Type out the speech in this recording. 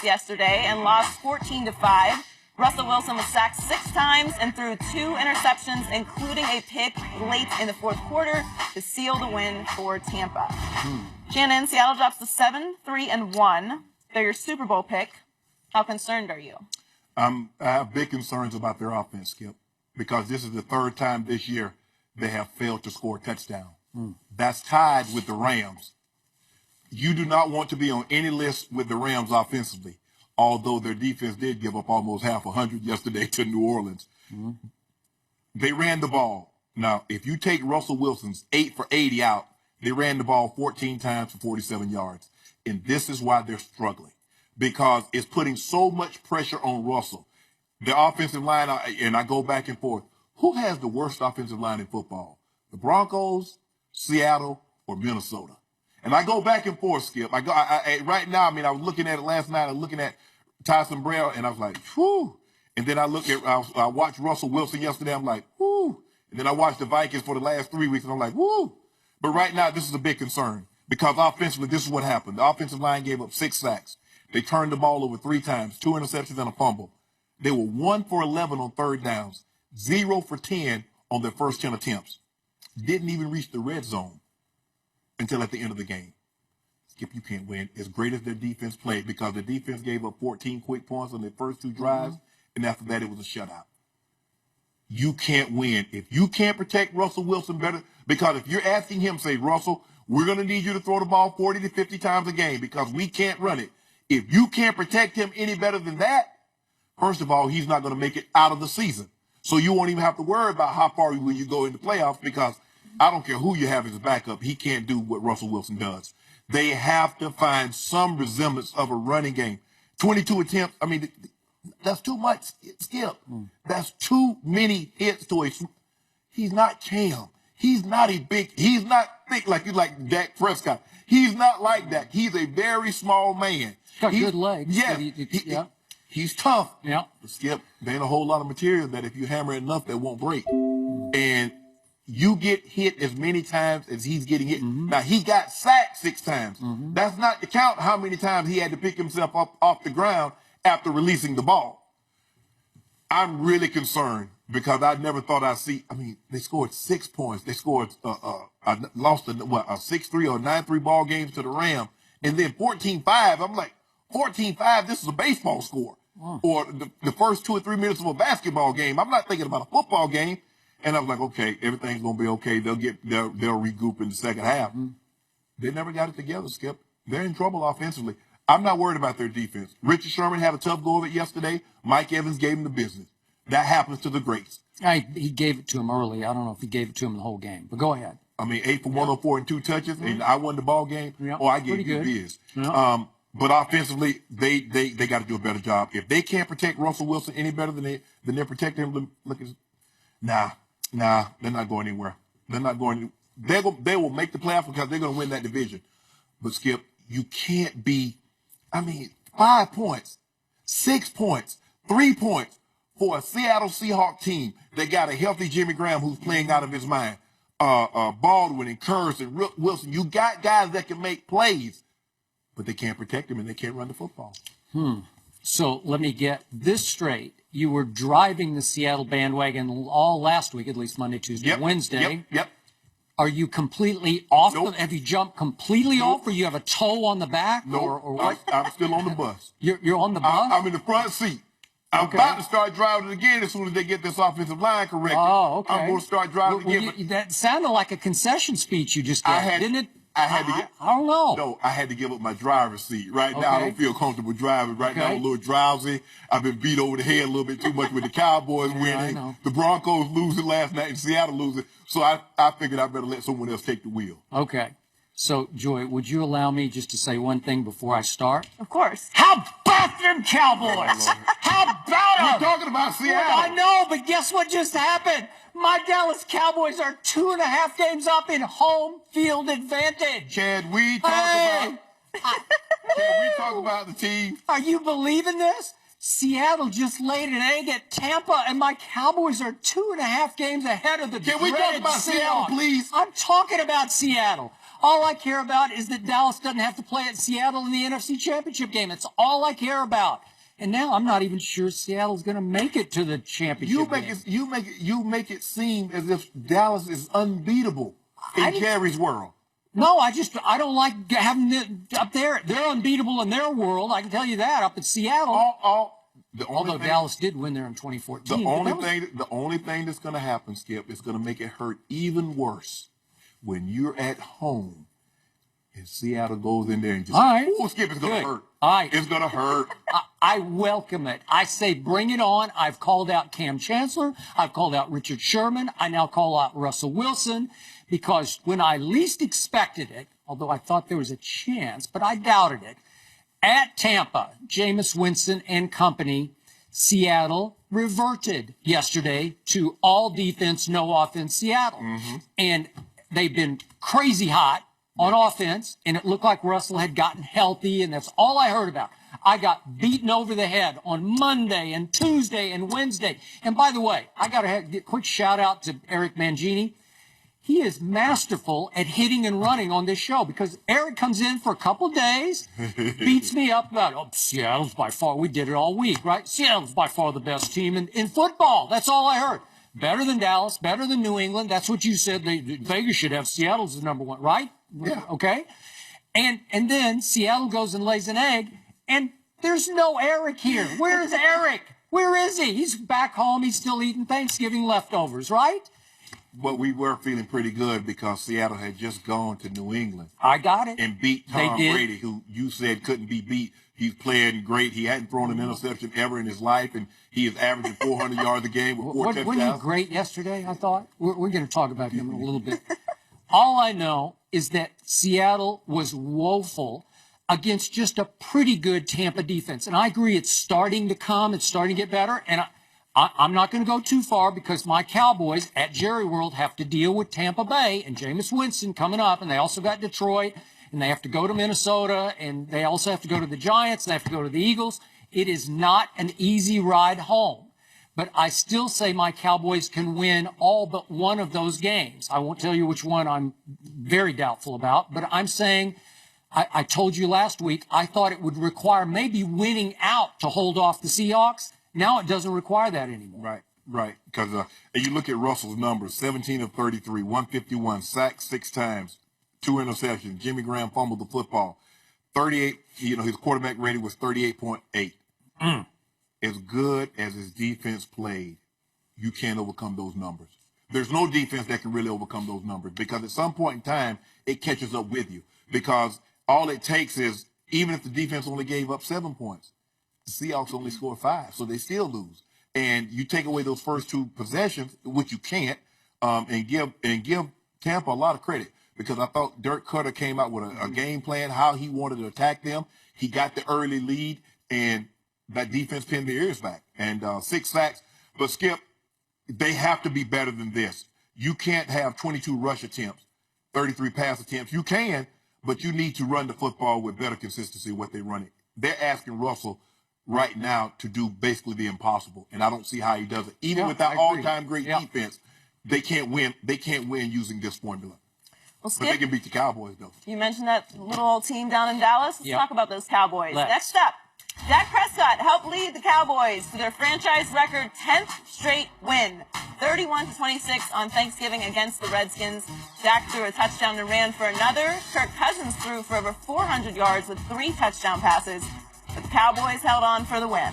yesterday and lost 14-5. Russell Wilson was sacked 6 times and threw 2 interceptions, including a pick late in the fourth quarter to seal the win for Tampa. Shannon, Seattle drops to 7-3-1. They're your Super Bowl pick. How concerned are you? I have big concerns about their offense, Skip, because this is the third time this year they have failed to score a touchdown. That's tied with the Rams. You do not want to be on any list with the Rams offensively, although their defense did give up almost half 100 yesterday to New Orleans. They ran the ball. Now, if you take Russell Wilson's 8 for 80 out, they ran the ball 14 times for 47 yards. And this is why they're struggling, because it's putting so much pressure on Russell. The offensive line, and I go back and forth, who has the worst offensive line in football? The Broncos, Seattle, or Minnesota? And I go back and forth, Skip. Right now, I was looking at it last night. I was looking at Tyson Braille, and I was like, whew. And then I watched Russell Wilson yesterday. I'm like, whew. And then I watched the Vikings for the last 3 weeks, and I'm like, whew. But right now, this is a big concern, because offensively, this is what happened. The offensive line gave up 6 sacks. They turned the ball over 3 times, 2 interceptions and a fumble. They were 1 for 11 on third downs, 0 for 10 on their first 10 attempts. Didn't even reach the red zone until at the end of the game. Skip, you can't win as great as their defense played, because the defense gave up 14 quick points on their first 2 drives, and after that it was a shutout. You can't win if you can't protect Russell Wilson better, because if you're asking him, say, Russell, we're going to need you to throw the ball 40 to 50 times a game because we can't run it. If you can't protect him any better than that, first of all, he's not going to make it out of the season. So you won't even have to worry about how far will you go in the playoffs, because I don't care who you have as a backup, he can't do what Russell Wilson does. They have to find some resemblance of a running game. 22 attempts, that's too much, Skip. That's too many hits to a. He's not Cam. He's not he's not thick like you like Dak Prescott. He's not like that. He's a very small man. Got good legs. Yeah. He's tough. Yeah. But Skip, there ain't a whole lot of material that if you hammer it enough, that won't break. And you get hit as many times as he's getting hit. Now, he got sacked 6 times. That's not to count how many times he had to pick himself up off the ground after releasing the ball. I'm really concerned, because I never thought I'd see. They scored 6 points. They scored, lost a 6-3 or 9-3 ball games to the Rams. And then 14-5. I'm like, 14-5, this is a baseball score. Or the first 2 or 3 minutes of a basketball game. I'm not thinking about a football game. And I was like, okay, everything's going to be okay. They'll regroup in the second half. They never got it together, Skip. They're in trouble offensively. I'm not worried about their defense. Richard Sherman had a tough go of it yesterday. Mike Evans gave him the business. That happens to the greats. He gave it to him early. I don't know if he gave it to him the whole game, but go ahead. 8 for 104 and 2 touches, and I won the ball game. I gave you biz. But offensively, they got to do a better job. If they can't protect Russell Wilson any better than they're protecting him, Nah, they're not going anywhere. They're not going. They will make the playoffs because they're going to win that division. But Skip, you can't be. 5 points, 6 points, 3 points for a Seattle Seahawks team that got a healthy Jimmy Graham who's playing out of his mind. Baldwin and Kurtz and Wilson. You got guys that can make plays, but they can't protect him and they can't run the football. So let me get this straight. You were driving the Seattle bandwagon all last week, at least Monday, Tuesday, Wednesday. Yep. Are you completely off? Nope. Have you jumped completely off, or you have a toe on the back? No, or what? I'm still on the bus. You're on the bus? I'm in the front seat. I'm about to start driving it again as soon as they get this offensive line corrected. Oh, okay. I'm going to start driving again. That sounded like a concession speech you just gave, didn't it? I don't know. No, I had to give up my driver's seat. Right now, I don't feel comfortable driving. Right now, I'm a little drowsy. I've been beat over the head a little bit too much with the Cowboys winning, the Broncos losing last night, and Seattle losing. So I figured I better let someone else take the wheel. Okay. So, Joy, would you allow me just to say one thing before I start? Of course. How about them Cowboys? How about them? We're talking about Seattle. I know, but guess what just happened? My Dallas Cowboys are 2.5 games up in home field advantage. Can we talk about the team? Are you believing this? Seattle just laid an egg at Tampa, and my Cowboys are 2.5 games ahead of the Can we talk about Seattle, please? I'm talking about Seattle. All I care about is that Dallas doesn't have to play at Seattle in the NFC Championship game. That's all I care about. And now I'm not even sure Seattle's going to make it to the championship game. You make it seem as if Dallas is unbeatable in Jerry's world. No, I don't like having them up there. They're unbeatable in their world. I can tell you that up at Seattle. Although Dallas did win there in 2014. The only thing that's going to happen, Skip, is going to make it hurt even worse when you're at home and Seattle goes in there and just, oh, Skip, it's going to hurt. It's going to hurt. I welcome it. I say bring it on. I've called out Cam Chancellor. I've called out Richard Sherman. I now call out Russell Wilson because when I least expected it, although I thought there was a chance, but I doubted it, at Tampa, Jameis Winston and company, Seattle reverted yesterday to all defense, no offense Seattle. Mm-hmm. And they've been crazy hot on offense, and it looked like Russell had gotten healthy, and that's all I heard about. I got beaten over the head on Monday and Tuesday and Wednesday. And by the way, I got to give a quick shout out to Eric Mangini. He is masterful at hitting and running on this show because Eric comes in for a couple of days, beats me up about, Seattle's by far, we did it all week, right? Seattle's by far the best team in football. That's all I heard. Better than Dallas, better than New England. That's what you said. Vegas should have Seattle as the number one, right? Yeah. Okay. And then Seattle goes and lays an egg, and there's no Eric here. Where is Eric? Where is he? He's back home. He's still eating Thanksgiving leftovers, right? But we were feeling pretty good because Seattle had just gone to New England. I got it. And beat Tom Brady, who you said couldn't be beat. He's playing great. He hadn't thrown an interception ever in his life, and he is averaging 400 yards a game with 4 touchdowns. Wasn't he great yesterday, I thought? We're going to talk about him in a little bit. All I know is that Seattle was woeful against just a pretty good Tampa defense. And I agree, it's starting to come. It's starting to get better. And I'm not going to go too far because my Cowboys at Jerry World have to deal with Tampa Bay and Jameis Winston coming up. And they also got Detroit, and they have to go to Minnesota, and they also have to go to the Giants, and they have to go to the Eagles. It is not an easy ride home. But I still say my Cowboys can win all but one of those games. I won't tell you which one I'm very doubtful about, but I'm saying, I told you last week, I thought it would require maybe winning out to hold off the Seahawks. Now it doesn't require that anymore. Right. Because you look at Russell's numbers, 17 of 33, 151, sacked 6 times, 2 interceptions. Jimmy Graham fumbled the football. 38, his quarterback rating was 38.8. As good as his defense played, you can't overcome those numbers. There's no defense that can really overcome those numbers because at some point in time, it catches up with you. Because all it takes is, even if the defense only gave up 7 points, the Seahawks only scored 5, so they still lose. And you take away those first 2 possessions, which you can't, and give Tampa a lot of credit because I thought Dirk Cutter came out with a game plan, how he wanted to attack them. He got the early lead, and that defense pinned their ears back. And 6 sacks. But, Skip, they have to be better than this. You can't have 22 rush attempts, 33 pass attempts. You can, but you need to run the football with better consistency what they run it. They're asking Russell right now to do basically the impossible, and I don't see how he does it. Even with that all-time great defense, they can't win. They can't win using this formula. Well, Skip, but they can beat the Cowboys, though. You mentioned that little old team down in Dallas. Let's talk about those Cowboys. Let's. Next up, Dak Prescott helped lead the Cowboys to their franchise record 10th straight win, 31-26 on Thanksgiving against the Redskins. Dak threw a touchdown and ran for another. Kirk Cousins threw for over 400 yards with 3 touchdown passes. But the Cowboys held on for the win.